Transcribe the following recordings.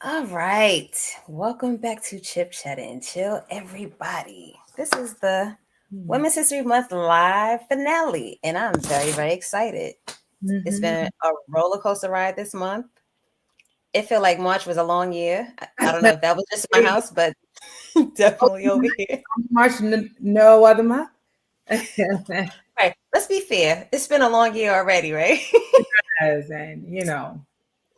All right. Welcome back to Chip Chat and Chill, everybody. This is the Women's History Month live finale, and I'm very, very excited. It's been a roller coaster ride this month. It felt like March was a long year. I don't know if that was just my house, but definitely over here. March, no other month. Right. Let's be fair. It's been a long year already, right? And but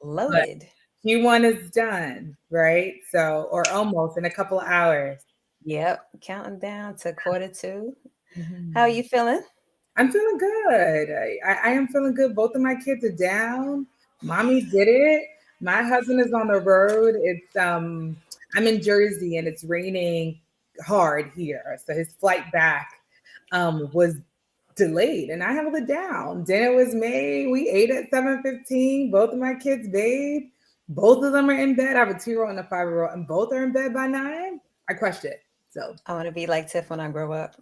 Loaded. Q1 is done, right? So, or almost in a couple of hours. Yep. Counting down to quarter two. How are Mhm. you feeling? I'm feeling good. I am feeling good. Both of my kids are down. Mommy did it. My husband is on the road. I'm in Jersey and it's raining hard here. So his flight back was delayed and I held it down. Dinner was made. We ate at 7:15. Both of my kids bathed. Both of them are in bed. I have a 2-year-old and a 5-year-old, and both are in bed by 9. I crushed it. So I want to be like Tiff when I grow up.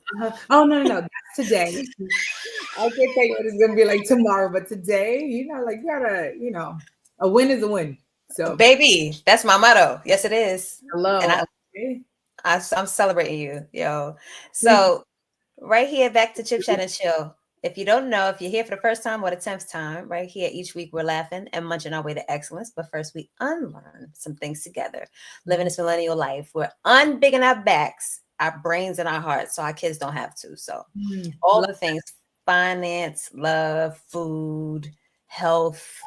oh no, that's today. I can't tell you what it's gonna be like tomorrow, but today, like you gotta, a win is a win. So Baby, that's my motto. Yes, it is. And hello. Okay. I'm celebrating you, yo. So, right here, back to Chip Chat and Chill. If you don't know, if you're here for the first time or the 10th time, right here, each week we're laughing and munching our way to excellence. But first, we unlearn some things together. Living this millennial life, we're unbigging our backs, our brains, and our hearts so our kids don't have to. So, all Love the things finance, love, food, health,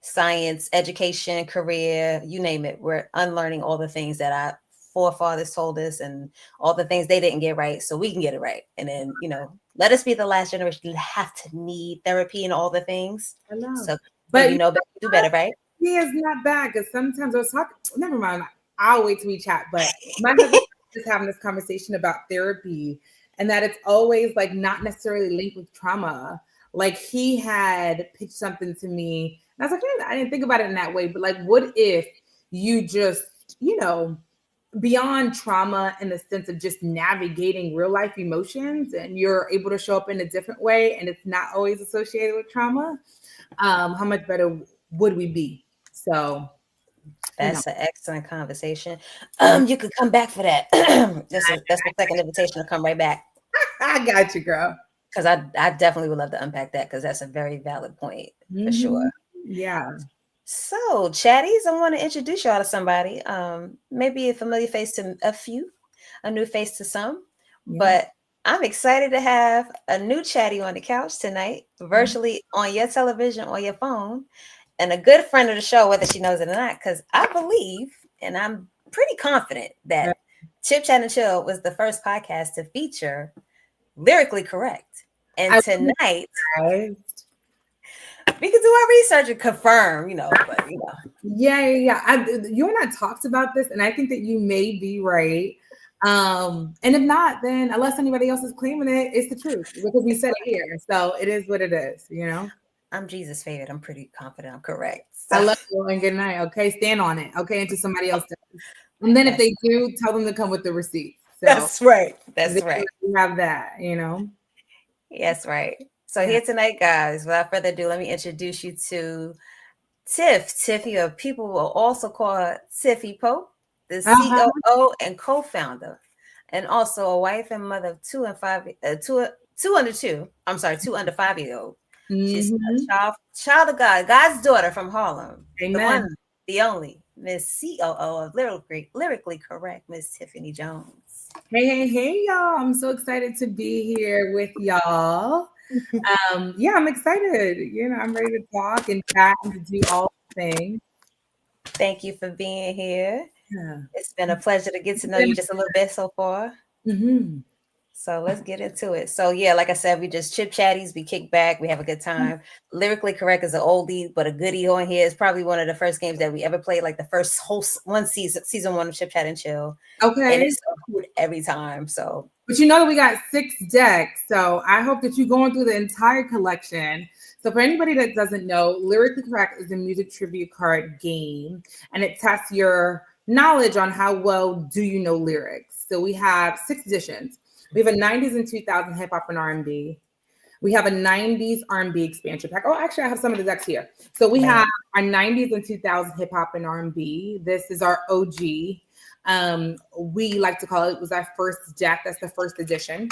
science, education, career, you name it. We're unlearning all the things that our forefathers told us and all the things they didn't get right so we can get it right. And then, let us be the last generation to have to need therapy and all the things. hello. So But you know better, do better, right? he is not bad because sometimes I was talking. Never mind. I'll wait till we chat. But my husband is having this conversation about therapy and that it's always like not necessarily linked with trauma. Like he had pitched something to me, and I was like, I didn't think about it in that way. But like, what if you just, beyond trauma in the sense of just navigating real life emotions, and you're able to show up in a different way, and it's not always associated with trauma? How much better would we be? So, you know, That's an excellent conversation. You could come back for that. That's the second invitation to come right back. I got you, girl. Because I definitely would love to unpack that because that's a very valid point for sure. Yeah. So, chatties, I want to introduce y'all to somebody. Maybe a familiar face to a few, a new face to some, Yeah. but I'm excited to have a new chatty on the couch tonight, virtually on your television or your phone, and a good friend of the show, whether she knows it or not, because I believe, and I'm pretty confident that Chip Chat and Chill was the first podcast to feature Lyrically Correct. And I tonight, was. we can do our research and confirm, but Yeah. You and I talked about this, and I think that you may be right. And if not, then unless anybody else is claiming it, it's the truth because we said it here. So it is what it is. I'm Jesus' favorite. I'm pretty confident I'm correct. I So love you and good night. Okay, stand on it. Okay, until somebody else does. And then if that's they do, tell them to come with the receipts. So that's right. That's they right. have that. Yes, right. So Yeah. here tonight, guys, without further ado, let me introduce you to Tiff. Tiffy, or people will also call her Tiffy Pope, the Uh-huh. COO and co-founder, and also a wife and mother of two under two. I'm sorry, 2 under 5 year old. She's Mm-hmm. a child of God, God's daughter from Harlem, the Amen. one, the only Miss COO of Lyrically Correct, Miss Tiffany Jones. Hey, y'all. I'm so excited to be here with y'all. Yeah, I'm excited. I'm ready to talk and chat and to do all the things. Thank you for being here. Yeah. It's been a pleasure to get to know you just a little bit so far. Mm-hmm. So let's get into it. So yeah, like I said, we just chip chatties, we kick back, we have a good time. Lyrically Correct is an oldie, but a goodie on here. It's probably one of the first games that we ever played, like the first whole one season one of Chip Chat and Chill. And Okay. it's so good every time. So But you know that we got 6 decks, so I hope that you're going through the entire collection. So for anybody that doesn't know, Lyrically Correct is a music trivia card game, and it tests your knowledge on how well do you know lyrics. So we have 6 editions. We have a 90s and 2000 hip hop and R&B. We have a 90s R&B expansion pack. Oh, actually, I have some of the decks here. So we Right. have our 90s and 2000s hip hop and R&B. This is our OG. We like to call it was our first deck. That's the first edition.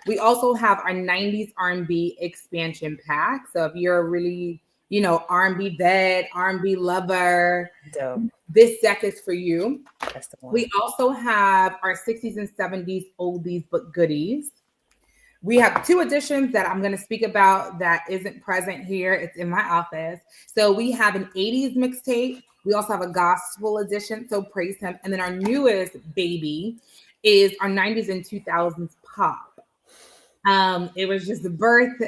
We also have our 90s R&B expansion pack. So if you're a really, R&B vet, R&B lover, Dope. this deck is for you. That's the one. We also have our 60s and 70s oldies but goodies. We have two editions that I'm going to speak about that isn't present here. It's in my office. So we have an 80s mixtape. We also have a gospel edition. So praise him. And then our newest baby is our 90s and 2000s pop. It was just the birth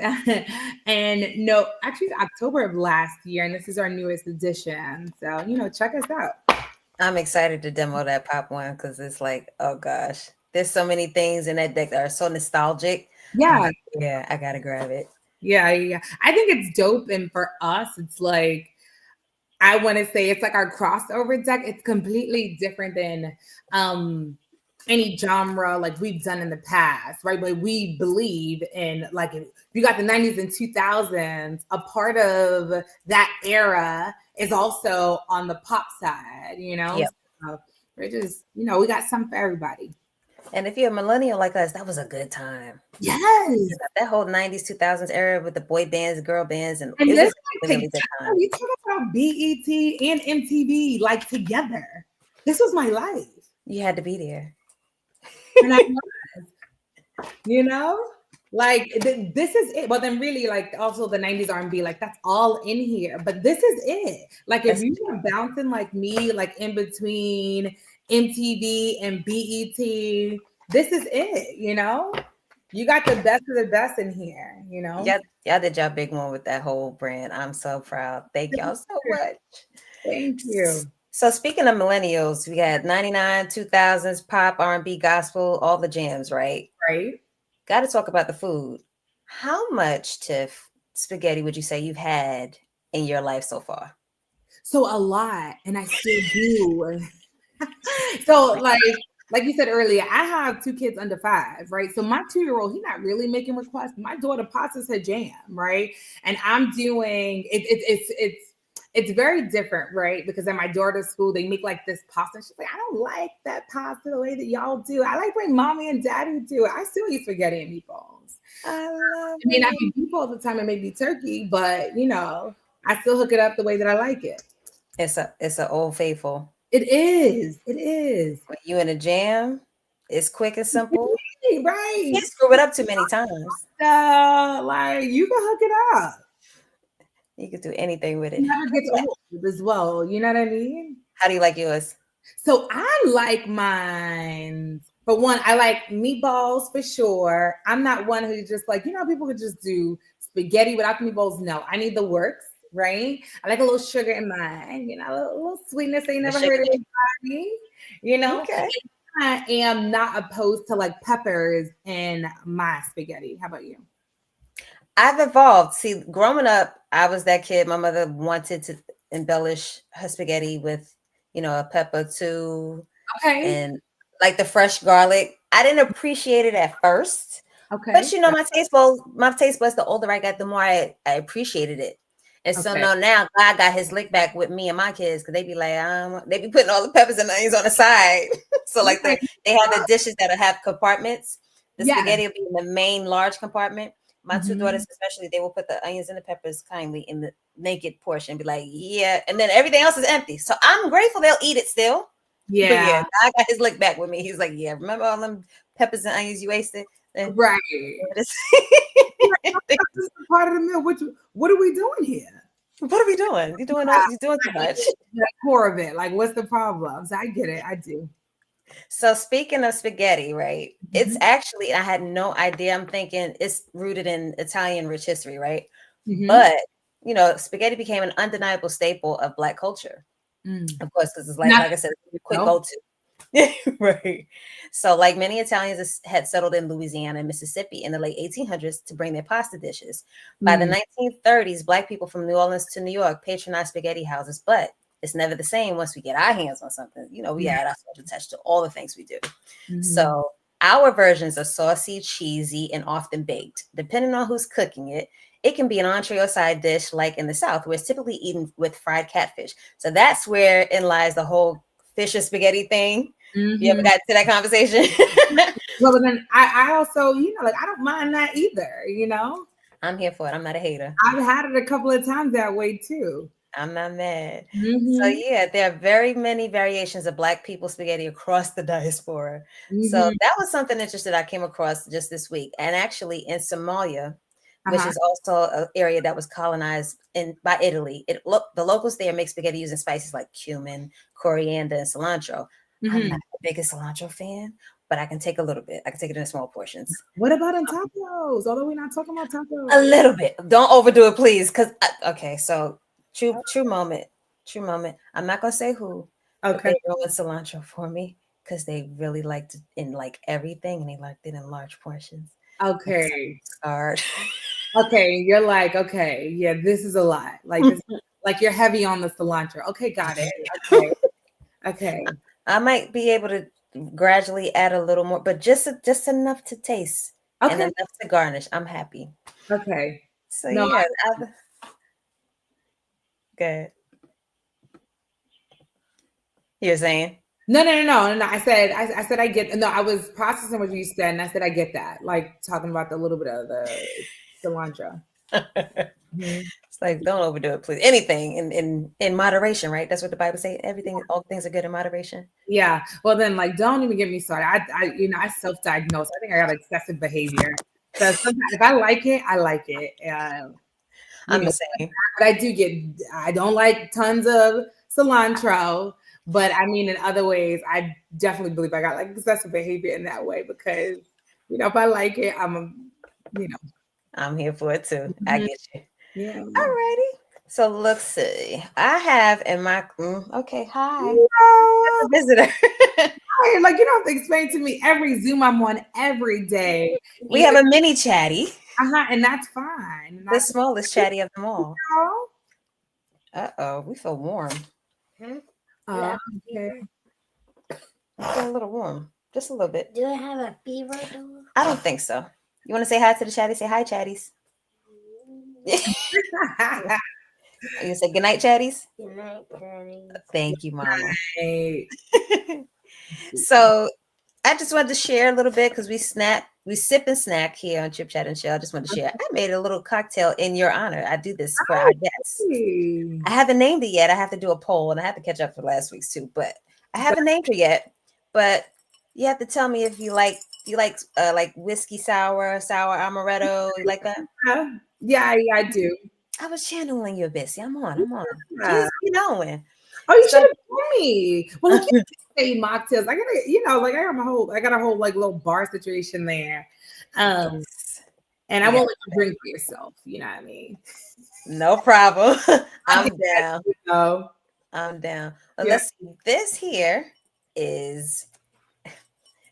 and no, actually October of last year. And this is our newest edition. So, check us out. I'm excited to demo that pop one because it's like, oh gosh, there's so many things in that deck that are so nostalgic. I'm Yeah. like, yeah, I gotta grab it. Yeah. Yeah. I think it's dope. And for us, it's like, I want to say it's like our crossover deck. It's completely different than any genre like we've done in the past, right? But we believe in like if you got the 90s and 2000s, a part of that era is also on the pop side, Yep. So we're just, we got something for everybody. And if you're a millennial like us, that was a good time. Yes. That whole 90s, 2000s era with the boy bands, girl bands, and And it this was like a really takes good time. time. You talk about BET and MTV like together. This was my life. You had to be there. And I you know like this is it. Well, then really like also the 90s R&B, like that's all in here, but this is it. Like if That's you were bouncing like me, like in between MTV and BET, this is it. You got the best of the best in here. y'all did y'all big one with that whole brand. I'm so proud. Thank y'all so much. Thank you. So speaking of millennials, we had 99, 2000s, pop, R&B, gospel, all the jams, right? Right. Got to talk about the food. How much, Tiff, spaghetti would you say you've had in your life so far? So a lot, and I still do. So like you said earlier, I have two kids under 5, right? So my 2-year-old, he's not really making requests. My daughter pastas her jam, right? And I'm doing it's very different, right? Because at my daughter's school, they make like this pasta. She's like, I don't like that pasta the way that y'all do. I like when mommy and daddy do it. I still eat spaghetti and meatballs. I love I mean, I it. eat beef all the time and maybe turkey, but I still hook it up the way that I like it. It's a old faithful. It is. It is. When you in a jam, it's quick and simple. Right. Can't screw it up too many times. Like you can hook it up. You could do anything with It it. never gets old as well. You know what I mean? How do you like yours? So I like mine. For one, I like meatballs for sure. I'm not one who just like, people could just do spaghetti without the meatballs. No, I need the works, right? I like a little sugar in mine, a little sweetness ain't The never sugar. hurt anybody, Okay. I am not opposed to like peppers in my spaghetti. How about you? I've evolved. See, growing up, I was that kid. My mother wanted to embellish her spaghetti with, a pepper too, Okay. and like the fresh garlic. I didn't appreciate it at first, but Okay. my taste buds, the older I got, the more I appreciated it. And so Okay. no, now God got his lick back with me and my kids because they be like, they be putting all the peppers and onions on the side. So like Okay. they have the dishes that have compartments. The Yes. spaghetti will be in the main large compartment. My two Mhm. daughters, especially, they will put the onions and the peppers kindly in the naked portion and be like, yeah. And then everything else is empty. So I'm grateful they'll eat it still. But yeah, Yeah. I got his lick back with me. He's like, yeah, remember all them peppers and onions you wasted? Eh, Right. what This is part of the meal. What are we doing here? are we doing? You're doing too much. The core of it. Like, what's the problem? So I get it. I do. So speaking of spaghetti, right? It's Mhm. actually, I had no idea. I'm thinking it's rooted in Italian rich history, right? Mhm. But spaghetti became an undeniable staple of Black culture. Mm. Of course, because it's like Not like I said, it's a quick no. go to. Right. So, like many Italians had settled in Louisiana and Mississippi in the late 1800s to bring their pasta dishes. By the Mm. 1930s, Black people from New Orleans to New York patronized spaghetti houses, but it's never the same once we get our hands on something. We Yeah. add our special touch to all the things we do. Mhm. So, Our versions are saucy, cheesy, and often baked. Depending on who's cooking it, it can be an entree or side dish like in the South, where it's typically eaten with fried catfish. So that's where in lies the whole fish or spaghetti thing. You ever Mm-hmm. got to that conversation? Well, but then I also, like I don't mind that either. I'm here for it. I'm not a hater. I've had it a couple of times that way too. I'm not mad. So Mm-hmm. yeah, there are very many variations of Black people spaghetti across the diaspora. So Mm-hmm. that was something interesting I came across just this week. And actually in Somalia, which Uh-huh. is also an area that was colonized by Italy. The locals there make spaghetti using spices like cumin, coriander, and cilantro. I'm Mm-hmm. not the biggest cilantro fan, but I can take a little bit. I can take it in small portions. What about in tacos? Although we're not talking about A tacos. little bit. Don't overdo it, please. Cause okay, so true moment. True moment. I'm not gonna say who, but Okay. they ruined cilantro for me because they really liked it in like everything and they liked it in large portions. And so Okay. I'm scarred. Okay. You're like, okay, yeah, this is a lot. Like this, like you're heavy on the cilantro. Okay, got it. Okay. Okay. I might be able to gradually add a little more, but just enough to taste and Okay. enough to garnish. I'm happy. Okay. So No, yeah, good. You're saying? no. I said I get. No, I was processing what you said, and I said I get that. Like talking about the little bit of the cilantro. Mhm. It's like don't overdo it, please. Anything in moderation, right? That's what the Bible say. Everything, all things are good in moderation. Yeah. Well, then, like, don't even get me started. I self-diagnosed. I think I got excessive behavior. So sometimes, if I like it, I like it. You I'm know, the same. but I do get. I don't like tons of cilantro, but I mean, in other ways, I definitely believe I got like excessive behavior in that way because if I like it, you know, I'm here for it too. I mhm, get you. yeah. Alrighty. So let's see. I have in my okay. Hi, No, a visitor. like you don't have to explain to me every Zoom I'm on every day. We have a mini chatty, And that's fine. And the that's smallest chatty of them all. all. Uh-oh, we feel warm. Huh? Do I Uh, have a okay. fever? We feel a little warm, just a little bit. Do I have a fever though? I don't think so. You want to say hi to the chatty? Say hi, chatties. You say good night, chatties. Good night, Daddy. Thank you, Mama. Right. So I just wanted to share a little bit because we sip and snack here on Chip Chat and Chill. I just wanted to share. I made a little cocktail in your honor. I do this for our guests. Okay. I haven't named it yet. I have to do a poll and I have to catch up for last week's too, but I haven't named it yet. But you have to tell me if you like whiskey sour amaretto. You like that? Yeah, I do. I was channeling you, Bessie. I'm on. I'm on. Yeah. Just be knowing. Oh, you should So have told me. Well, look, you say mocktails. I gotta, like I got a whole like little bar situation there. Um, yes. and I Yeah. won't let you drink for yourself. You know what I mean? No problem. I I'm do that, down. I'm down. Well, Yeah. let's see. This here is,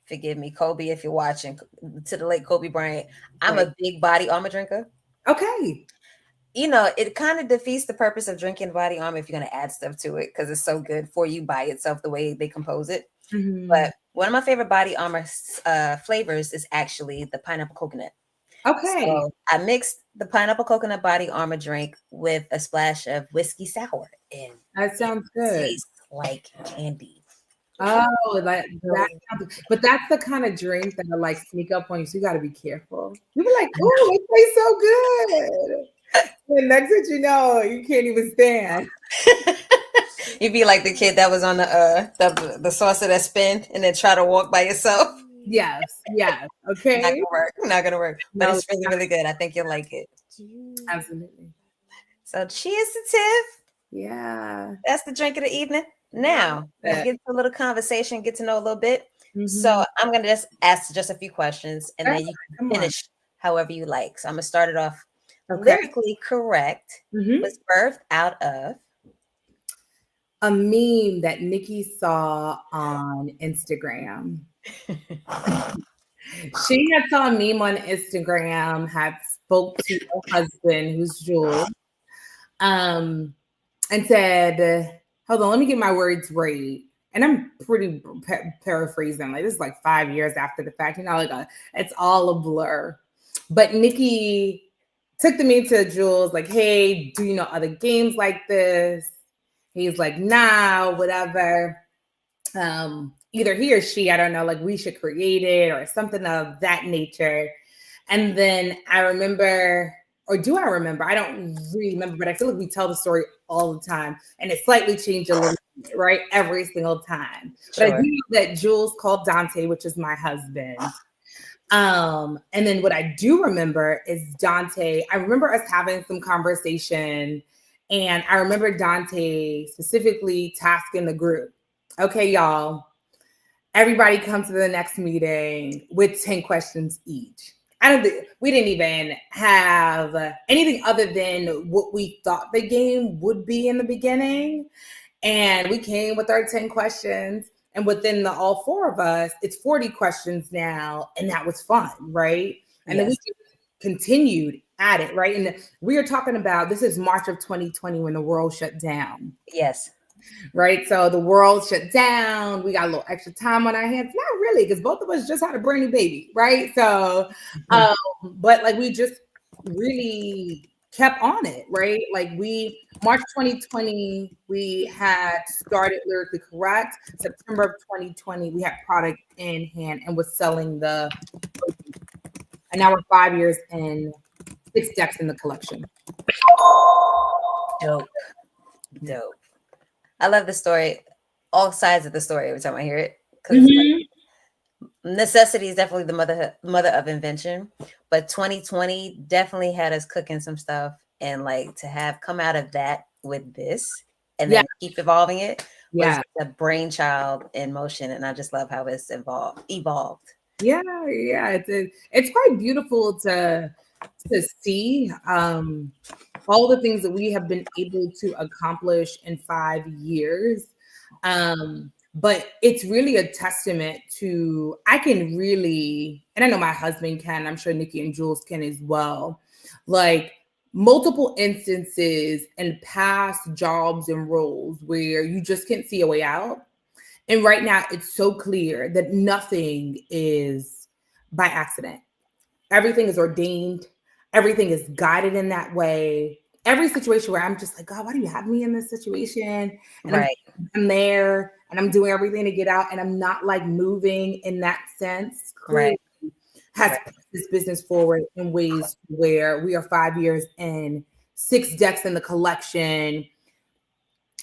forgive me, Kobe, if you're watching, to the late Kobe Bryant. I'm Right. a big body armor drinker. Okay. It kind of defeats the purpose of drinking body armor if you're going to add stuff to it because it's so good for you by itself, the way they compose it. Mhm. But one of my favorite body armor flavors is actually the pineapple coconut. Okay. So I mixed the pineapple coconut body armor drink with a splash of whiskey sour, and That it sounds good. tastes like candy. Oh, that So but that's the kind of drink that I like sneak up on you. So you got to be careful. You be like, "Oh, it tastes so good," and next thing you know, you can't even stand. you'd be like the kid that was on the saucer that spin and then try to walk by yourself. Yes, yes. Not Okay. gonna work. Not gonna work. But No, it's really, really good. I think you'll like it. absolutely. So cheers to Tiff. Yeah. That's the drink of the evening. Now let's That. get into a little conversation, get to know a little bit. So Mm-hmm. I'm gonna just ask just a few questions and then you Come can on. finish however you like. So I'm gonna start it off. Okay. Lyrically Correct Mm-hmm. was birthed out of A meme that Nikki saw on Instagram. She had saw a meme on Instagram, had spoke to her husband, who's Jules, um, and said, hold on, let me get my words right. and I'm pretty paraphrasing, like this is like 5 years after the fact, like it's all a blur. But Nikki took me to Jules, like, hey, do you know other games like this? He's like, nah, whatever. Either he or she, I don't know, like we should create it or something of that nature. And then I remember, or do I remember? I don't really remember, but I feel like we tell the story all the time and it slightly changed a little bit, right? Every single time. But I do Sure. know that Jules called Dante, which is my husband. And then what I do remember is Dante, I remember us having some conversation, and I remember Dante specifically tasking the group. Okay, y'all, everybody come to the next meeting with 10 questions each. I don't think we didn't even have anything other than what we thought the game would be in the beginning. And we came with our 10 questions. And within the all four of us, it's 40 questions now. And that was fun, right? And then we Yes. continued at it, right? And we are talking about this is March of 2020 when the world shut down. Yes. Right. So the world shut down. We got a little extra time on our hands. Not really, because both of us just had a brand new baby. Right. So, but like we just really kept on it. Right. Like March 2020, we had started Lyrically Correct. September of 2020, we had product in hand and was selling the, and now we're 5 years in, 6 decks in the collection. Dope. Dope. I love the story, all sides of the story every time I hear it. Because necessity is definitely the mother of invention. But 2020 definitely had us cooking some stuff. And like to have come out of that with this and then keep evolving it was a brainchild in motion. And I just love how it's evolved. Yeah. It's quite beautiful to see all the things that we have been able to accomplish in 5 years. But it's really a testament to, I can really, and I know my husband can, I'm sure Nikki and Jules can as well, like multiple instances in past jobs and roles where you just can't see a way out. And right now it's so clear that nothing is by accident. Everything is ordained. Everything is guided in that way. Every situation where I'm just like, God, why do you have me in this situation? And I'm there and I'm doing everything to get out and I'm not like moving in that sense. Clearly has pushed this business forward in ways where we are 5 years in, 6 decks in the collection.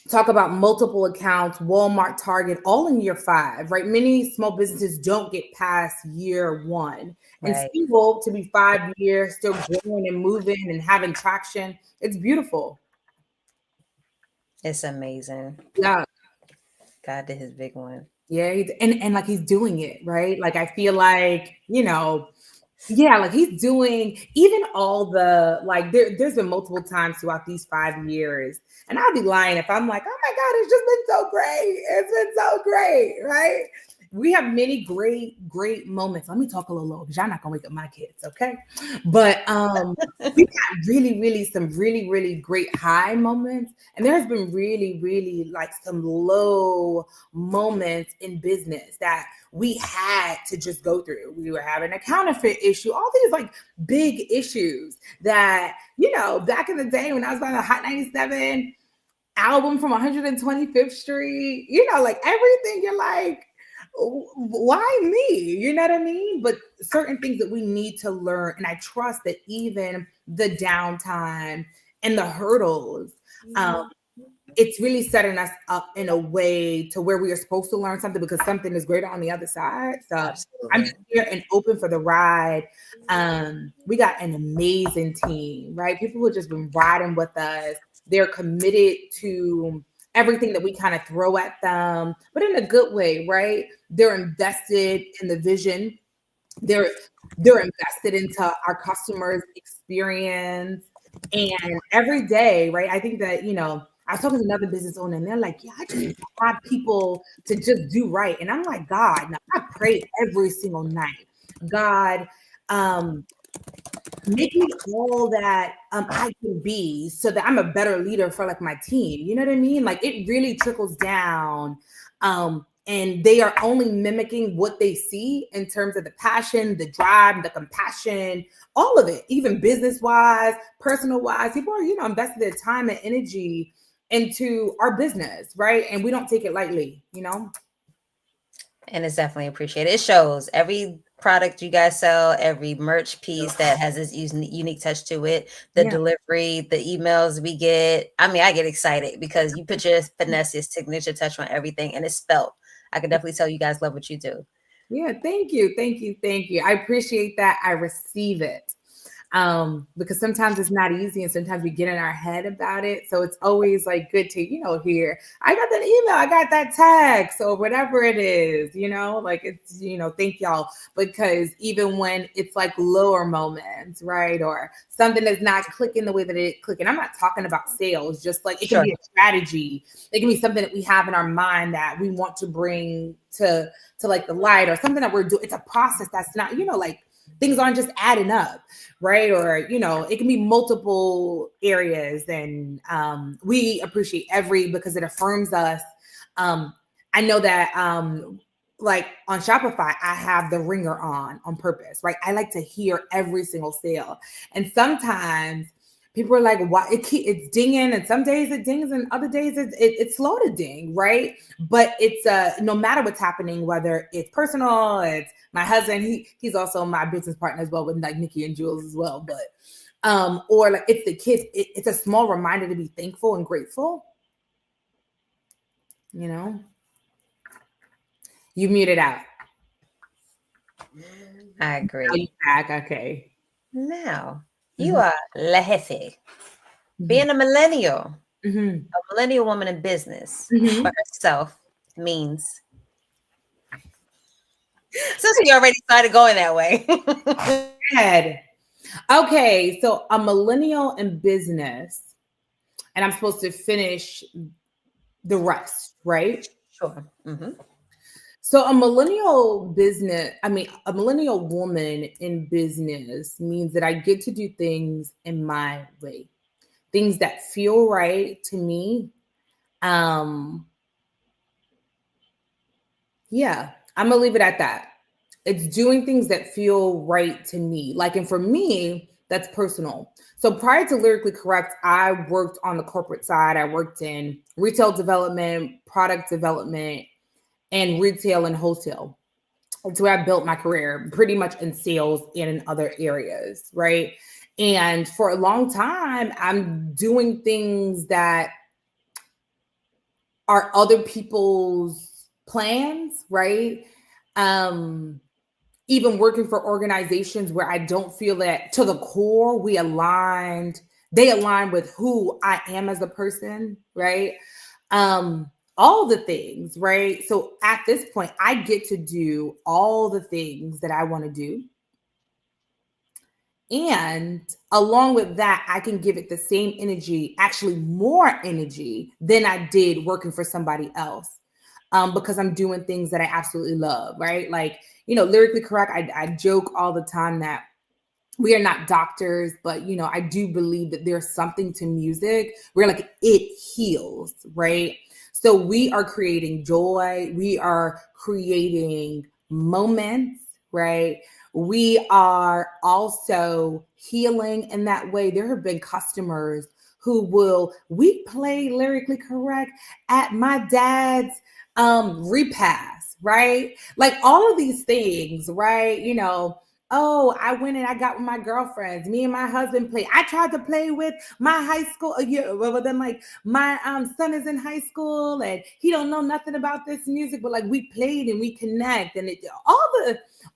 Talk about multiple accounts, Walmart, Target, all in year 5, right? Many small businesses don't get past year 1. And still to be 5 years, still growing and moving and having traction, it's beautiful. It's amazing. Yeah. God did his big one. Yeah. And like he's doing it, right? Like I feel like, like he's doing even all the, like there's been multiple times throughout these 5 years. And I'll be lying if I'm like, oh my God, it's just been so great. It's been so great, right? We have many great moments. Let me talk a little low because y'all not gonna wake up my kids, okay? But we got really some really great high moments, and there's been really like some low moments in business that we had to just go through. We were having a counterfeit issue, all these like big issues that back in the day when I was buying the Hot 97 album from 125th Street, like everything, you're like, why me? You know what I mean? But certain things that we need to learn. And I trust that even the downtime and the hurdles, it's really setting us up in a way to where we are supposed to learn something because something is greater on the other side. So I'm just here and open for the ride. We got an amazing team, right? People who have just been riding with us. They're committed to everything that we kind of throw at them, but in a good way, right? They're invested in the vision. They're invested into our customers' experience. And every day, right? I think that, I was talking to another business owner and they're like, yeah, I just want people to just do right. And I'm like, God, now I pray every single night. God, make me all that I can be so that I'm a better leader for like my team. You know what I mean? Like it really trickles down And they are only mimicking what they see in terms of the passion, the drive, the compassion, all of it, even business wise, personal wise. People are, investing their time and energy into our business, right? And we don't take it lightly. And it's definitely appreciated. It shows every product you guys sell, every merch piece that has this unique touch to it, the Yeah. delivery, the emails we get. I mean, I get excited because you put your finesse, your signature touch on everything, and it's spelt. I can definitely tell you guys love what you do. Yeah, thank you. Thank you. Thank you. I appreciate that. I receive it. Because sometimes it's not easy and sometimes we get in our head about it. So it's always like good to, hear, I got that email, I got that text or whatever it is, like it's, thank y'all. Because even when it's like lower moments, right? Or something that's not clicking the way that it clicking. I'm not talking about sales, just like it can Sure. be a strategy. It can be something that we have in our mind that we want to bring to like the light or something that we're doing. It's a process that's not, like things aren't just adding up, right? Or, it can be multiple areas. And we appreciate because it affirms us. I know that like on Shopify, I have the ringer on purpose, right? I like to hear every single sale. And sometimes people are like, why it's dinging, and some days it dings and other days it's slow to ding, right? But it's no matter what's happening, whether it's personal, it's my husband, he's also my business partner as well with like Nikki and Jules as well. But or like it's the kids, it's a small reminder to be thankful and grateful. You muted out. I Now agree. you back, okay. Now, you are La Jefe. Being a millennial, a millennial woman in business for herself means. Since we already started going that way. Okay, so a millennial in business, and I'm supposed to finish the rest, right? Sure. So a millennial woman in business means that I get to do things in my way, things that feel right to me. Yeah, I'm gonna leave it at that. It's doing things that feel right to me. Like, and for me, that's personal. So prior to Lyrically Correct, I worked on the corporate side. I worked in retail development, product development, and retail and wholesale. That's where I built my career, pretty much in sales and in other areas, right? And for a long time, I'm doing things that are other people's plans, right? Even working for organizations where I don't feel that to the core they align with who I am as a person, right? All the things, right? So at this point, I get to do all the things that I want to do. And along with that, I can give it the same energy, actually more energy than I did working for somebody else. Because I'm doing things that I absolutely love, right? Like, Lyrically Correct, I joke all the time that we are not doctors, but I do believe that there's something to music where like it heals, right? So we are creating joy, we are creating moments, right? We are also healing in that way. There have been customers we play Lyrically Correct at my dad's repast, right? Like all of these things, right? Oh, I went and I got with my girlfriends. Me and my husband played. I tried to play with my high school, but then like my son is in high school and he don't know nothing about this music, but like we played and we connect and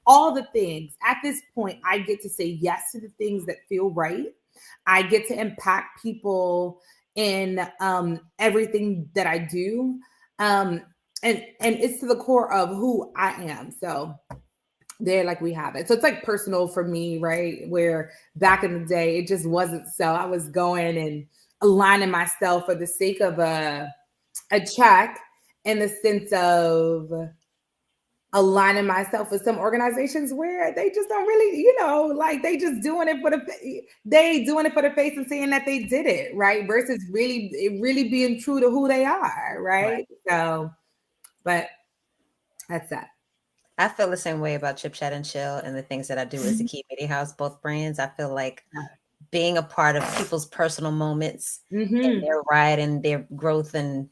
all the things. At this point, I get to say yes to the things that feel right. I get to impact people in everything that I do. And it's to the core of who I am. So there, like we have it. So it's like personal for me, right? Where back in the day, it just wasn't so. I was going and aligning myself for the sake of a check, in the sense of aligning myself with some organizations where they just don't really, like they just doing it for the face and saying that they did it, right? Versus really being true to who they are, right? So But that's that. I feel the same way about Chip Chat and Chill and the things that I do as the Key Media House, both brands. I feel like being a part of people's personal moments and Mm-hmm. their ride and their growth and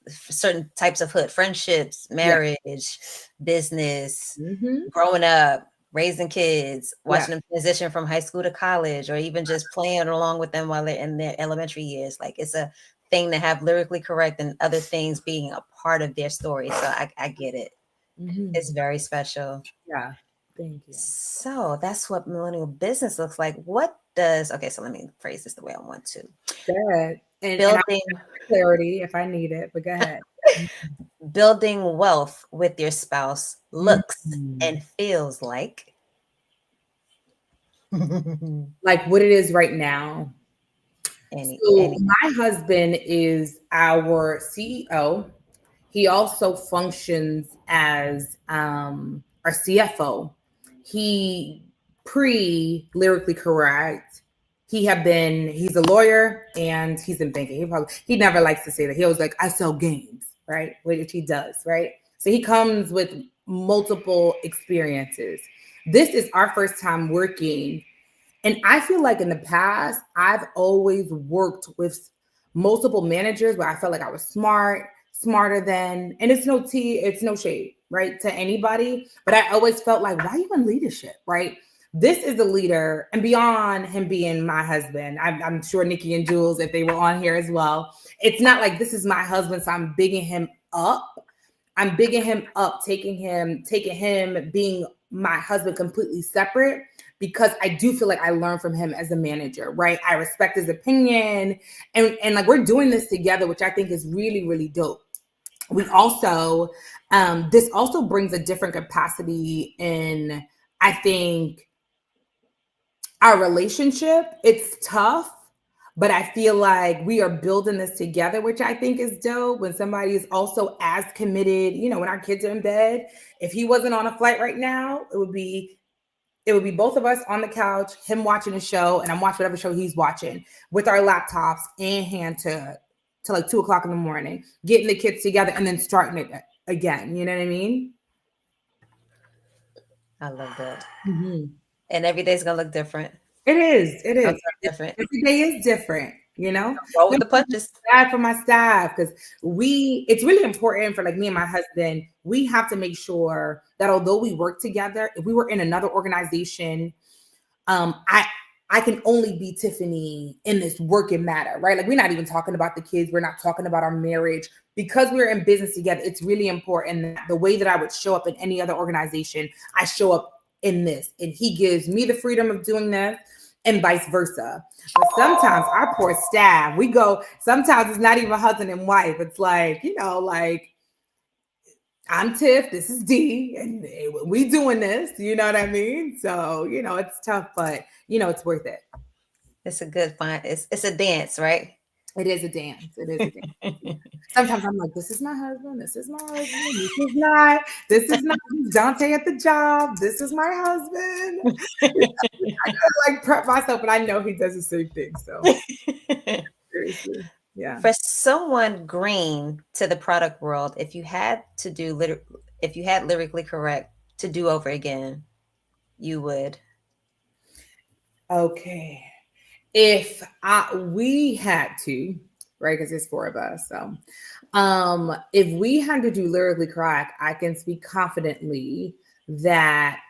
certain types of hood friendships, Yeah. marriage, business, Mm-hmm. growing up, raising kids, Yeah. watching them transition from high school to college, or even just playing along with them while they're in their elementary years. Like it's a thing to have Lyrically Correct and other things being a part of their story. So I get it. Mm-hmm. It's very special. Yeah. Thank you. So that's what millennial business looks like. What does, okay, so let me phrase this the way I want to. Good. And I Building have clarity if I need it, but go ahead. building wealth with your spouse looks Mhm. and feels like Like what it is right now. So any my husband is our CEO. He also functions as our CFO. He pre Lyrically Correct. He's a lawyer and he's in banking. He never likes to say that. He always like, I sell games, right? Which he does, right? So he comes with multiple experiences. This is our first time working, and I feel like in the past, I've always worked with multiple managers where I felt like I was smarter than, and it's no shade, right, to anybody. But I always felt like, why are you in leadership, right? This is the leader, and beyond him being my husband, I'm sure Nikki and Jules, if they were on here as well, it's not like this is my husband, so I'm bigging him up. I'm bigging him up, taking him being my husband completely separate, because I do feel like I learned from him as a manager, right? I respect his opinion, and like we're doing this together, which I think is really, really dope. We also, this also brings a different capacity in, I think, our relationship. It's tough, but I feel like we are building this together, which I think is dope. When somebody is also as committed, when our kids are in bed, if he wasn't on a flight right now, it would be both of us on the couch, him watching a show, and I'm watching whatever show he's watching with our laptops in hand to like 2 o'clock in the morning, getting the kids together and then starting it again. You know what I mean? I love that. Mm-hmm. And every day's gonna look different. It is. It Gonna is. look different. Every day is different. You know, Roll with the sometimes punches. it's bad for my staff because it's really important for like me and my husband. We have to make sure that although we work together, if we were in another organization, I can only be Tiffany in this working matter, right? Like we're not even talking about the kids, we're not talking about our marriage, because we're in business together. It's really important that the way that I would show up in any other organization, I show up in this, and he gives me the freedom of doing that, and vice versa. But sometimes our poor staff, sometimes it's not even husband and wife. It's like, like I'm Tiff, this is D, and we doing this, you know what I mean? So, it's tough, but it's worth it. It's a good fun. It's a dance, right? It is a dance. It is a dance. Yeah. Sometimes I'm like, this is my husband. This is my husband. This is not. This is not Dante at the job. This is my husband. I gotta like prep myself, but I know he does the same thing. So seriously, yeah. For someone green to the product world, if you had to if you had Lyrically Correct to do over again, you would. Okay. If we had to, right? Because there's four of us. So if we had to do Lyrically Correct, I can speak confidently that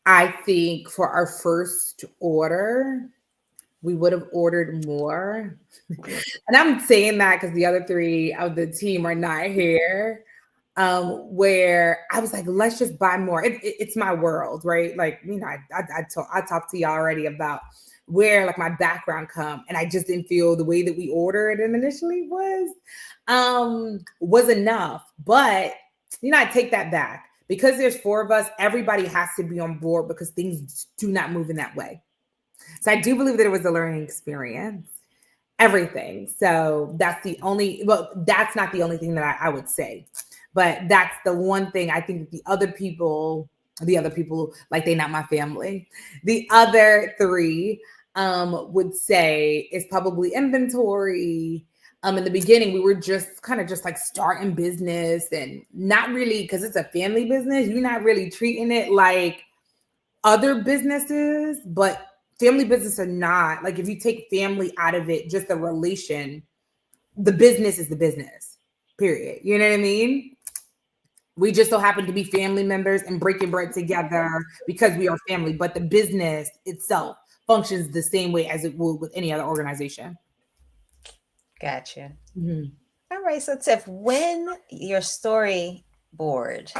I think for our first order, we would have ordered more. And I'm saying that because the other three of the team are not here. Where I was like, let's just buy more. It's my world, right? Like, I talked to you already about where like my background come, and I just didn't feel the way that we ordered it initially was enough. But I take that back, because there's four of us. Everybody has to be on board because things do not move in that way. So I do believe that it was a learning experience. Everything. So that's not the only thing that I would say. But that's the one thing I think that the other people, like they not my family. The other three would say is probably inventory, In the beginning, we were just kind of just like starting business and not really, because it's a family business, you're not really treating it like other businesses, but family business or not, like if you take family out of it, just the relation, the business is the business, period. You know what I mean? We just so happen to be family members and breaking bread together because we are family, but the business itself functions the same way as it would with any other organization. Gotcha. Mhm. All right. So, Tiff, when your storyboard,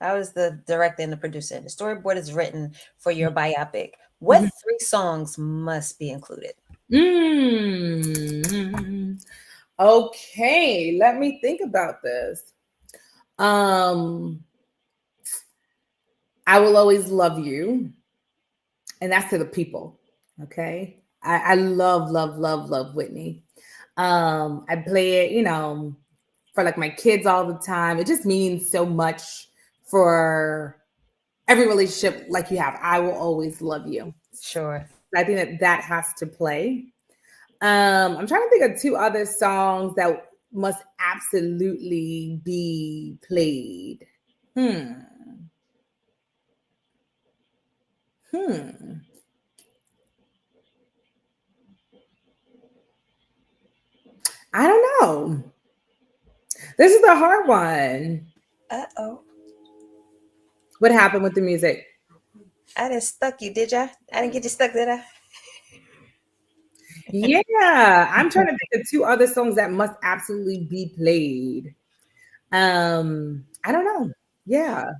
I was the director and the producer, the storyboard is written for your biopic, what Mhm. three songs must be included? Mm. Okay, let me think about this. Um, I will always love you, and that's to the people. Okay, I love, love, love, love Whitney. I play it, for like my kids all the time. It just means so much for every relationship like you have. I will always love you. Sure. I think that that has to play. I'm trying to think of two other songs that must absolutely be played. Hmm. Hmm. I don't know. This is a hard one. Uh-oh. What happened with the music? I didn't stuck you, did ya? I didn't get you stuck, did I? Yeah, I'm trying to think of two other songs that must absolutely be played. I don't know. Yeah.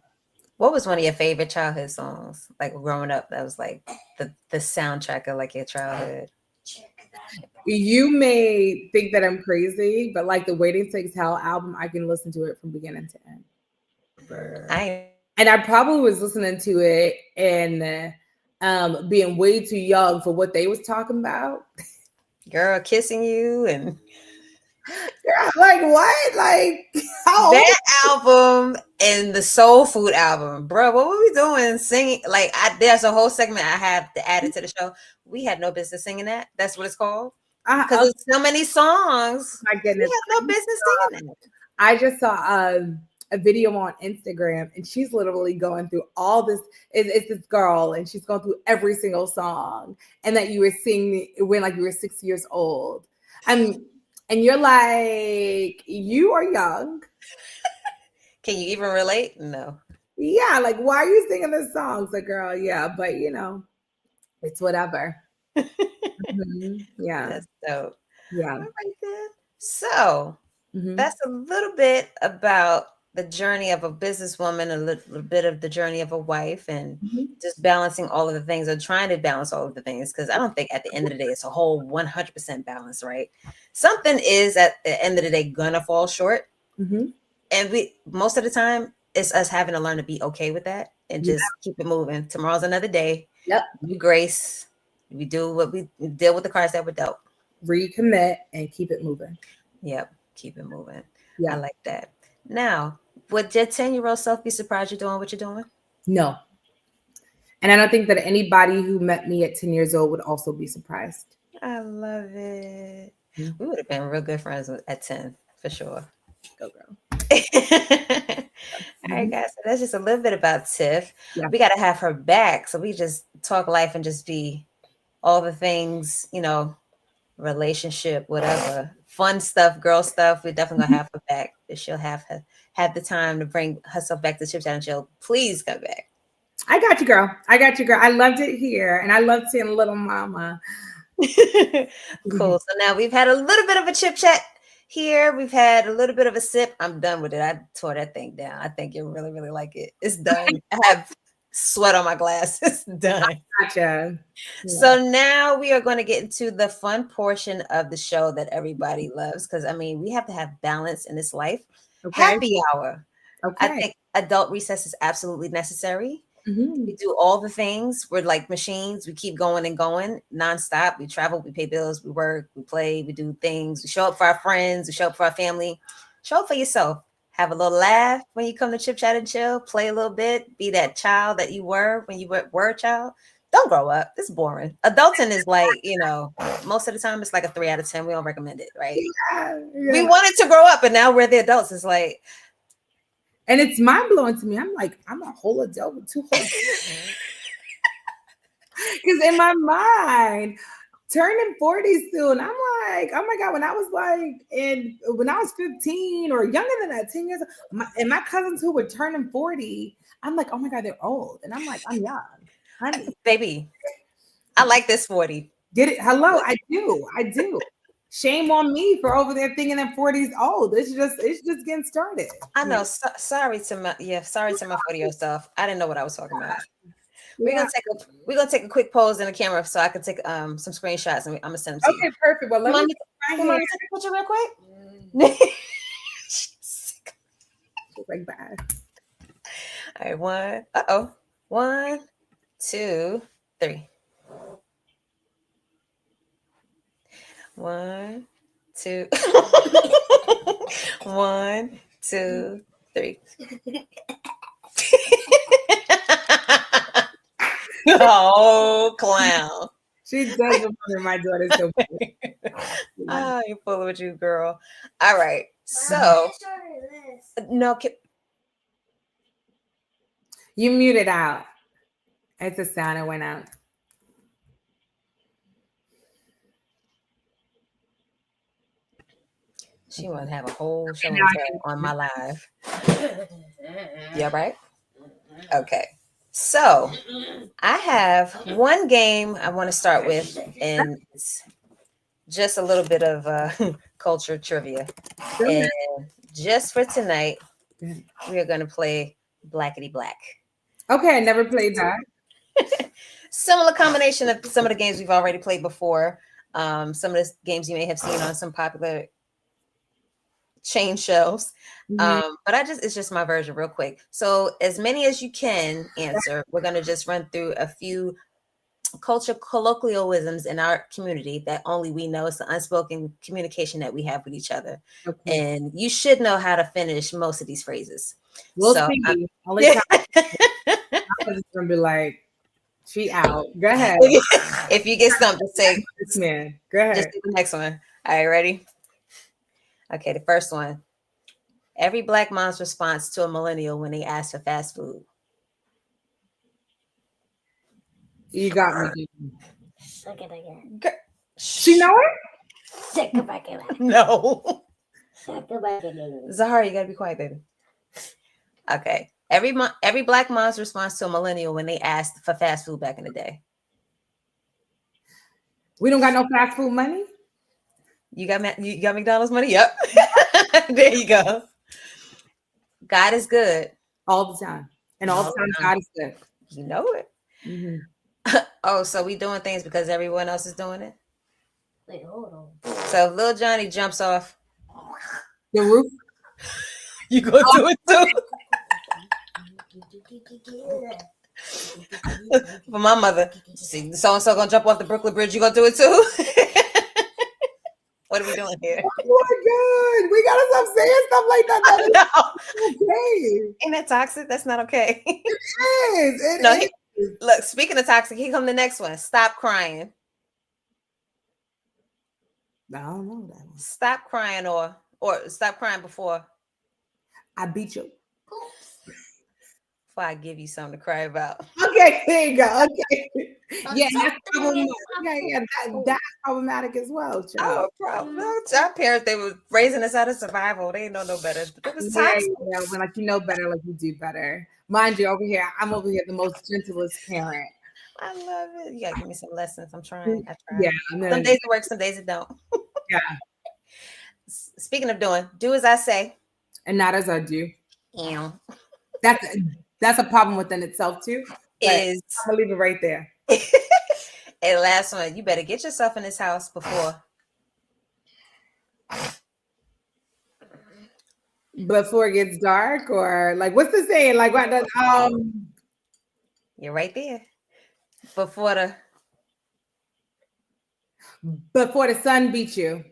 What was one of your favorite childhood songs? Like growing up, that was like the soundtrack of like your childhood. You may think that I'm crazy, but like the Waiting Takes Hell album, I can listen to it from beginning to end. I And I probably was listening to it and being way too young for what they was talking about. girl kissing you and Yeah, like what? Like how old? that album and the Soul Food album, bro. What were we doing singing? Like, there's a whole segment I have to add it to the show. We had no business singing that. That's what it's called because Oh there's so many songs. my We goodness! had no business singing that. I just saw a video on Instagram, and she's literally going through all this. It's this girl, and she's going through every single song, and that you were singing when like you were 6 years old. And you're like, you are young. Can you even relate? No. Yeah, like why are you singing this song? It's like, girl, yeah, but it's whatever. Yeah, That's dope. yeah. All right then. So Hmm. that's a little bit about the journey of a businesswoman, a little bit of the journey of a wife, and just balancing all of the things or trying to balance all of the things. Because I don't think at the end of the day it's a whole 100% balance, right? Something is at the end of the day gonna fall short, Hmm. and we most of the time it's us having to learn to be okay with that and Yeah. just keep it moving. Tomorrow's another day. Yep. We grace. We do what we deal with the cards that were dealt. Recommit and keep it moving. Yep, keep it moving. I Yeah. like that. Now, would your 10-year-old self be surprised you're doing what you're doing? No. And I don't think that anybody who met me at 10 years old would also be surprised. I love it. Mhm. We would have been real good friends at 10, for sure. Go girl. All right, Mhm. guys. So that's just a little bit about Tiff. Yeah. We got to have her back. So we just talk life and just be all the things, relationship, whatever, fun stuff, girl stuff. We're definitely gonna have her back. She'll have the time to bring herself back to Chip Chat and Chill. Please come back. I got you, girl. I got you, girl. I loved it here. And I loved seeing little mama. Cool. So now we've had a little bit of a chip chat here. We've had a little bit of a sip. I'm done with it. I tore that thing down. I think you really, really like it. It's done. I have sweat on my glass. It's done. Gotcha. Yeah. So now we are going to get into the fun portion of the show that everybody loves. Because I mean, we have to have balance in this life. Okay. Happy hour. I Okay. think adult recess is absolutely necessary. Mhm. We do all the things. We're like machines. We keep going and going nonstop. We travel, we pay bills, we work, we play, we do things. We show up for our friends, we show up for our family. Show up for yourself. Have a little laugh when you come to Chip Chat and Chill. Play a little bit. Be that child that you were when you were a child. Don't grow up. It's boring. Adulting is like, most of the time it's like a 3 out of 10. We don't recommend it, right? Yeah, We yeah. wanted to grow up, and now we're the adults. It's like, And it's mind blowing to me. I'm like, I'm a whole adult with 2 whole. Because in my mind, turning 40 soon, I'm like, oh my God, when I was 15 or younger than that, 10 years, and my cousins who were turning 40, I'm like, oh my God, they're old. And I'm like, I'm young. Honey, baby, I like this 40. get it? Hello, I do. I do. Shame on me for over there thinking that 40 is old. It's just getting started. I know. Sorry to my 40-year-old self. I didn't know what I was talking about. We're Yeah. gonna take a quick pose in the camera so I can take some screenshots, and I'm gonna send them to you. Okay, perfect. Well, let me Take a picture real quick. like that. All right, 1, 2, 3. 1, 2. 1, 2, 3. Oh, clown. She does remember my daughter so funny. Oh, you're full of you, girl. All right. So, no, You muted out. It's a sound that went out. she want to have a whole show and tell on my live. Yeah, right? Okay. So, I have one game I want to start with, and it's just a little bit of culture trivia. And just for tonight, we are going to play Blackety Black. Okay, I never played that. Similar combination of some of the games we've already played before. Some of the games you may have seen on some popular chain shows. Mhm. But it's just my version real quick. So as many as you can answer, we're going to just run through a few culture colloquialisms in our community that only we know. It's the unspoken communication that we have with each other. Okay. And you should know how to finish most of these phrases. We'll So, see. Only time I'm just gonna be like, she out. Go ahead. if you get something, say This man. Go ahead. just do the next one. All right, ready? Okay, the first one. Every Black mom's response to a millennial when they ask for fast food. You got me. Suck it again. She know it? Suck it back again. No. Suck it back again. Zahara, you gotta be quiet, baby. Okay. Every Black mom's response to a millennial when they asked for fast food back in the day. We don't got no fast food money? You got McDonald's money? Yep. There you go. God is good. All the time. And all the time, God is good. You know it. Mm-hmm. Oh, so we doing things because everyone else is doing it? Wait, hold on. So if Lil Johnny jumps off, The roof? you gonna do it too? For my mother, see, so-and-so gonna jump off the Brooklyn Bridge, you gonna do it too? What are we doing here? Oh my God. We gotta stop saying stuff like that. That No. is okay. Ain't that toxic? That's not okay. It is. It No, is. Look, speaking of toxic, here come the next one. Stop crying. I don't know that one. Stop crying or stop crying before I beat you. I give you something to cry about. Okay, there you go. Okay. Yeah, that's Something problematic. is Yeah, that's problematic as well, child. Oh, problem. Our parents, they were raising us out of survival. They didn't know no better. It was Yeah, toxic. yeah, when like you know better, like you do better. Mind you, over here, I'm over here the most gentlest parent. I love it. You gotta give me some lessons. I'm trying. I try. Yeah, Some days it works, some days it don't. Yeah. Speaking of doing, do as I say. And not as I do. Ew. That's a problem within itself too. But Is I'm gonna leave it right there. and last one, you better get yourself in this house before Before it gets dark, or like what's the saying? Like what you're right there. before the sun beats you.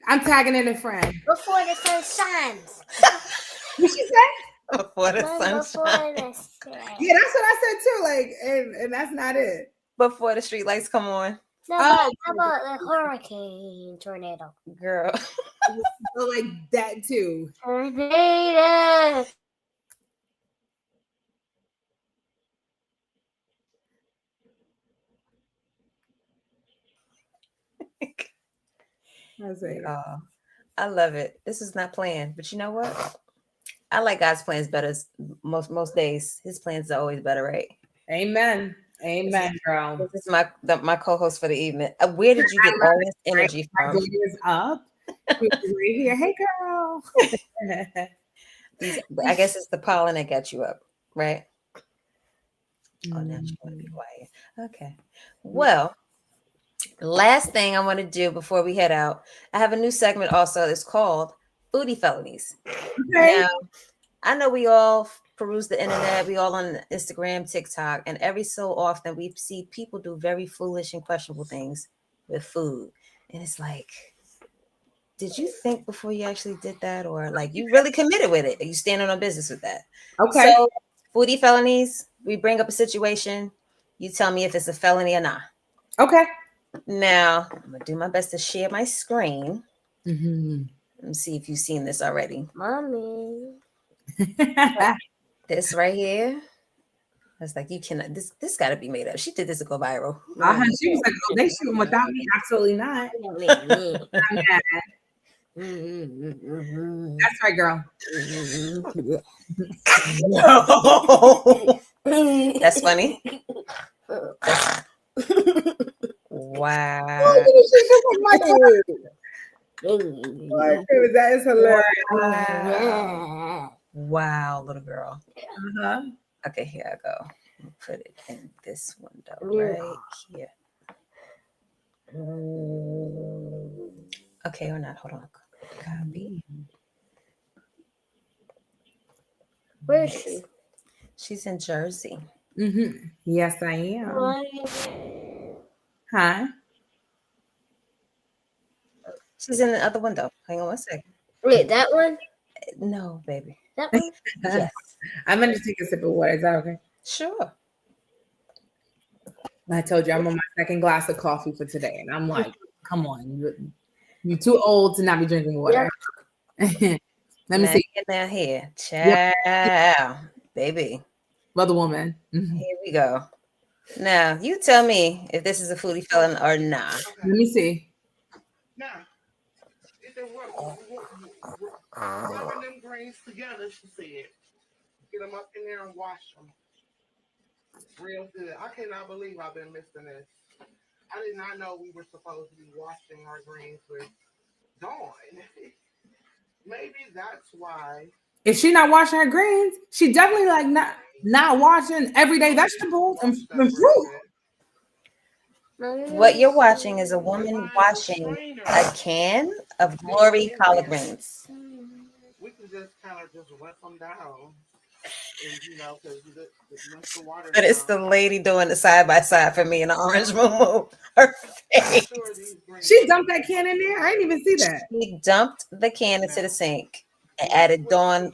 I'm tagging in a friend. Before the sun shines. What she say? Before the Before sunshine. the sun. Yeah, that's what I said too. Like, and that's not it. Before the street lights come on. No, but Oh, how about the hurricane tornado? Girl. so like that too. Tornado. I say, Oh, I love it. This is not planned, but you know what? I like God's plans better most days. His plans are always better, right? amen, This is, amen, girl. this is my co-host for the evening. Where did you get all this Right, energy my from? daughter is up. She's right here. Hey, girl. I guess it's the pollen that got you up, right? Oh, now Mm. you want to be quiet. Okay. Well, last thing I want to do before we head out, I have a new segment also. It's called Foodie Felonies. Okay. Now, I know we all peruse the internet, we all on Instagram, TikTok, and every so often we see people do very foolish and questionable things with food. And it's like, did you think before you actually did that? Or like you really committed with it? Are you standing on business with that? Okay. So, Foodie Felonies, we bring up a situation, you tell me if it's a felony or not. Okay. Now, I'm gonna do my best to share my screen. Mm-hmm. Let me see if you've seen this already. Mommy. This right here. I was like, you cannot. This got to be made up. She did this to go viral. She was like, "Oh, they shooting without me? Absolutely not." I'm mad. That's right, girl. No, that's funny. Wow. That is hilarious. Wow, little girl. Uh-huh. Okay, here I go. Put it in this window right here. Okay, or not. Hold on. Copy. Where is she? She's in Jersey. Mm-hmm. Yes, I am. Huh? She's in the other window. Hang on one second. Wait, that one? No, baby. That one? Yes. I'm gonna take a sip of water. Is that okay? Sure. I told you I'm on my second glass of coffee for today, and I'm like, come on, you're too old to not be drinking water. Let me Now, see. get down here. Yep. Ciao. Baby. Mother woman. Mhm. Here we go. Now, you tell me if this is a foodie felon or not. Let me see. Now, rubbing them greens together, she said. Get them up in there and wash them. Real good. I cannot believe I've been missing this. I did not know we were supposed to be washing our greens with Dawn. Maybe that's why. If she not washing her greens, she definitely like not washing everyday vegetables and fruit. What you're watching is a woman washing a can of Glory collard greens. We can just kind of just wet them down. And, because once the water But it's the lady doing the side by side for me in the orange moo. Her face. She dumped that can in there. I didn't even see that. She dumped the can into the sink and added Dawn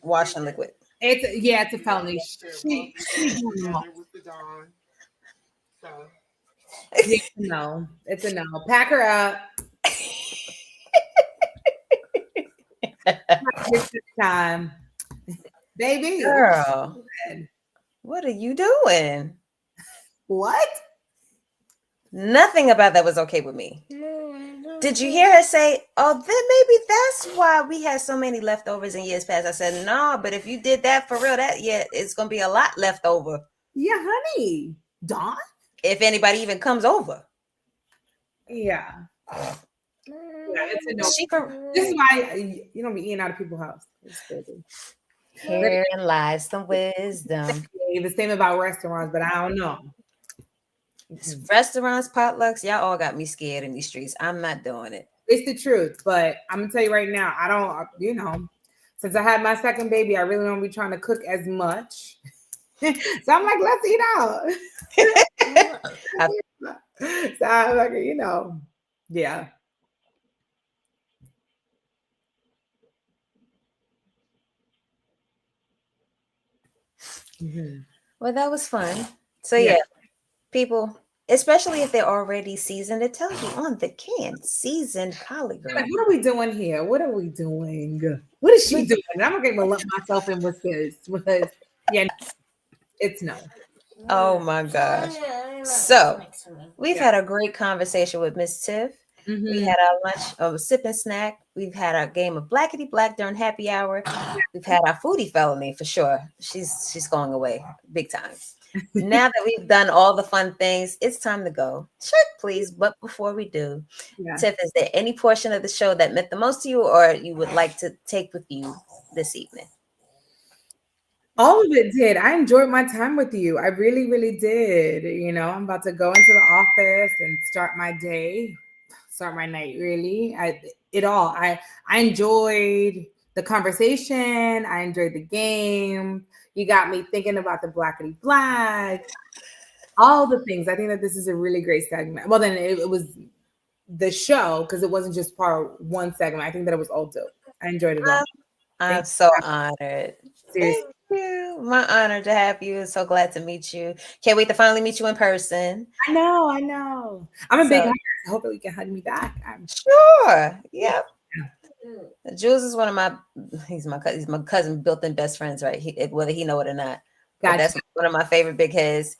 washing liquid. It's a felony. She doing the most. with the Dawn. So Yeah, no, it's a no. Pack her up. This time, baby. Girl, what are you doing? What? Nothing about that was okay with me. Did you hear her say, oh, then maybe that's why we had so many leftovers in years past? I said, no, but if you did that for real, it's going to be a lot left over. Yeah, honey. Dawn? If anybody even comes over. Yeah. Yeah, it's a no. This is why you don't be eating out of people's house. It's crazy. Herein lies some wisdom. The same about restaurants, but I don't know. Restaurants, potlucks, y'all all got me scared in these streets. I'm not doing it. It's the truth, but I'm gonna tell you right now, I don't, since I had my second baby, I really don't be trying to cook as much. So I'm like, let's eat out. So I'm like, yeah. Mhm. Well, that was fun. So Yeah. yeah, people, especially if they're already seasoned, it tells you on the can, seasoned collard Like, green. what are we doing here? What are we doing? What is she But doing? I'm not gonna lump myself in with this because yeah, it's no. oh my gosh. So we've Yeah. had a great conversation with Miss Tiff. We Hmm. had our lunch of a sip and snack. We've had our game of blackety black during happy hour. We've had our foodie felony for sure. She's going away big time. Now that we've done all the fun things, it's time to go. Check, please. But before we do, Yeah. Tiff, is there any portion of the show that meant the most to you or you would like to take with you this evening? All of it did. I enjoyed my time with you. I really, really did. You know, I'm about to go into the office and start my day, start my night. Really, it all. I enjoyed the conversation. I enjoyed the game. You got me thinking about the blackity black. All the things. I think that this is a really great segment. Well, then it was the show because it wasn't just part one segment. I think that it was all dope. I enjoyed it all. I'm Thank so you. honored. Seriously. Thank you. My honor to have you. So glad to meet you. Can't wait to finally meet you in person. I know, I know. I'm a big So hugger, so hopefully you can hug me back. sure. Yeah. Yep. Jules is one of my he's my cousin built-in best friends, right? Whether he know it or not. But Gotcha. that's one of my favorite big heads.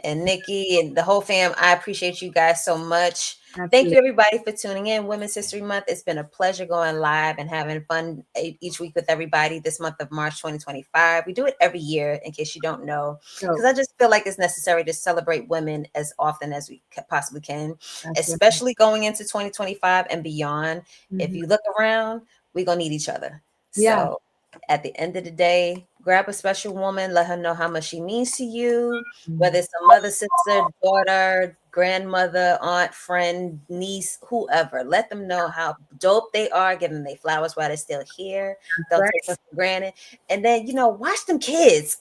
And Nikki and the whole fam, I appreciate you guys so much. Thank Absolutely. you everybody for tuning in. Women's History Month. It's been a pleasure going live and having fun each week with everybody this month of March 2025. We do it every year in case you don't know, because So, I just feel like it's necessary to celebrate women as often as we possibly can, absolutely. especially going into 2025 and beyond. If Mhm. you look around, we're gonna need each other. Yeah. So at the end of the day, grab a special woman, let her know how much she means to you, whether Mhm. it's a mother, sister, daughter, grandmother, aunt, friend, niece, whoever. Let them know how dope they are, give them their flowers while they're still here. That's Don't right. take them for granted. And then, watch them kids.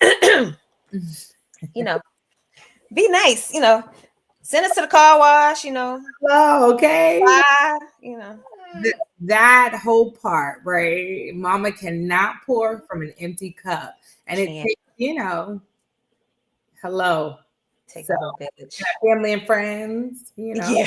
you know, be nice, send us to the car wash, Hello, okay. bye, That whole part, right? Mama cannot pour from an empty cup. And it can't takes, hello. take So a whole village. family and friends, Yeah.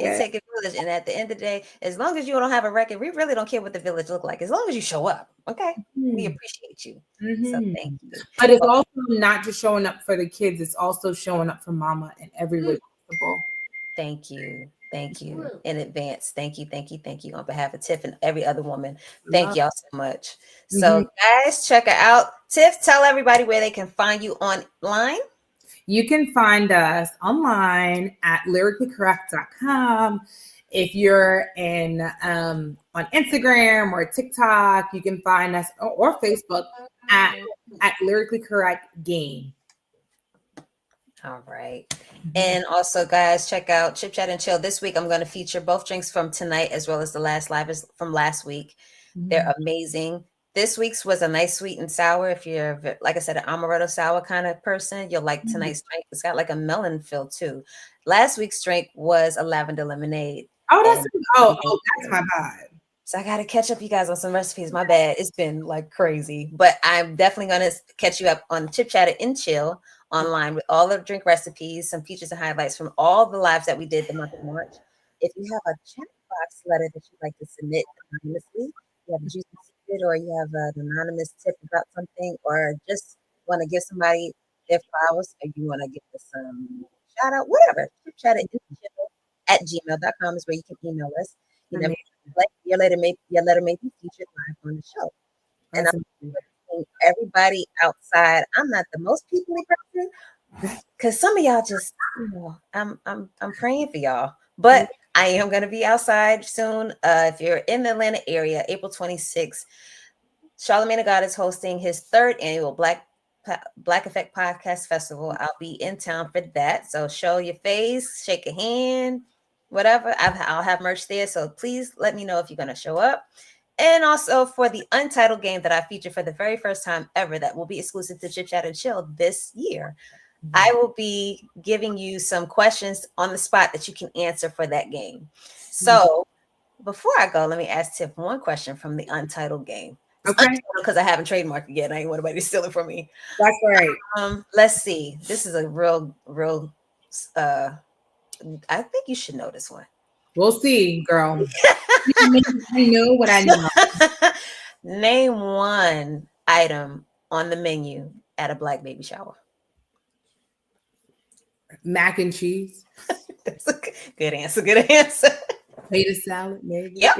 It okay. take a village, and at the end of the day, as long as you don't have a record, we really don't care what the village look like. As long as you show up, okay? We appreciate you. So Mm-hmm. thank you. But it's Oh, also not just showing up for the kids, it's also showing up for mama in every way possible. thank you. Thank you in advance. Thank you. Thank you. Thank you on behalf of Tiff and every other woman. Thank Love. y'all so much. Mhm. So, guys, check her out. Tiff, tell everybody where they can find you online. You can find us online at lyricallycorrect.com. If you're in on Instagram or TikTok, you can find us or Facebook at Lyrically Correct Game. All right. Mhm. And also, guys, check out Chip Chat and Chill. This week, I'm going to feature both drinks from tonight as well as the last live from last week. Mhm. They're amazing. This week's was a nice sweet and sour. If you're, like I said, an amaretto sour kind of person, you'll like tonight's drink. It's got like a melon feel too. Last week's drink was a lavender lemonade. Oh, that's And that's my vibe. so I got to catch up you guys on some recipes. My bad. It's been like crazy, but I'm definitely going to catch you up on Chip Chat and Chill online with all the drink recipes, some features and highlights from all the lives that we did the month of March. If you have a chat box letter that you'd like to submit anonymously, you have a juicy secret or you have an anonymous tip about something, or just want to give somebody their flowers, or you want to give us some shout out, whatever, Chip Chat and Chill at gmail.com is where you can email us. You never Amazing. like your letter may be featured live on the show. And That's I'm amazing. seeing everybody outside. I'm not the most peoply person because some of y'all just, I'm praying for y'all. But I am gonna be outside soon. If you're in the Atlanta area, April 26th, Charlamagne the God is hosting his third annual Black Effect Podcast Festival. I'll be in town for that. So show your face, shake a hand, whatever. I'll have merch there. So please let me know if you're going to show up. And also for the Untitled game that I featured for the very first time ever, that will be exclusive to Chip Chat and Chill this year. I will be giving you some questions on the spot that you can answer for that game. So before I go, let me ask Tiff one question from the Untitled game. Okay, Because I haven't trademarked it yet. I ain't want anybody to steal it from me. that's right. Let's see. This is a real. Uh, I think you should know this one. We'll see, girl. I know what I know. Name one item on the menu at a black baby shower. Mac and cheese, That's a good answer. Good answer. potato salad, maybe. Yep.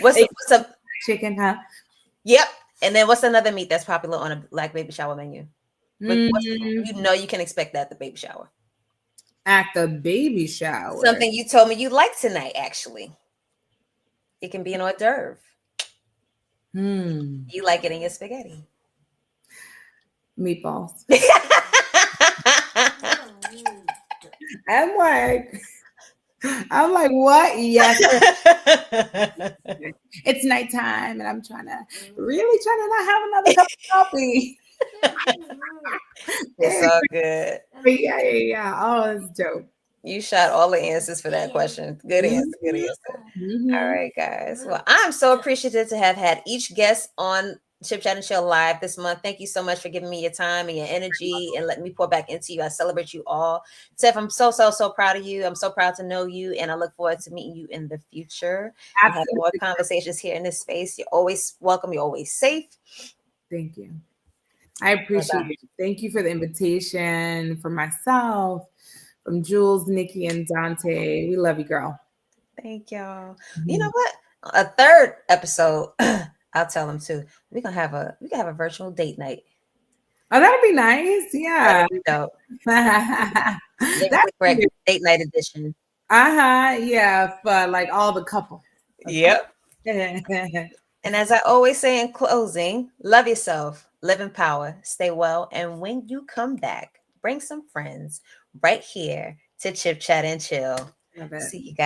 What's Hey, what's a chicken, huh? Yep. And then what's another meat that's popular on a black baby shower menu? Mm, You can expect that at the baby shower. at the baby shower. Something you told me you like tonight, actually. It can be an hors d'oeuvre. You like it in your spaghetti. Meatballs. I'm like, what? Yes. It's nighttime and I'm really trying to not have another cup of coffee. It's all good. But yeah. Oh, it's dope. You shot all the answers for that question. Good answer. Good answer. All right, guys. Well, I'm so appreciative to have had each guest on Chip Chat and Chill Live this month. Thank you so much for giving me your time and your energy and letting me pour back into you. I celebrate you all. Tiff, I'm so proud of you. I'm so proud to know you, and I look forward to meeting you in the future and have more conversations here in this space. You're always welcome. You're always safe. Thank you. I appreciate it. Thank you for the invitation from myself, from Jules, Nikki, and Dante. We love you, girl. Thank y'all. You know what? A third episode, I'll tell them too. We can have a virtual date night. Oh, that'd be nice. Yeah. Lyrically Correct date night edition. Yeah, for like all the couple. Yep. And as I always say in closing, love yourself, live in power, stay well, and when you come back, bring some friends right here to Chip Chat and Chill. See you guys.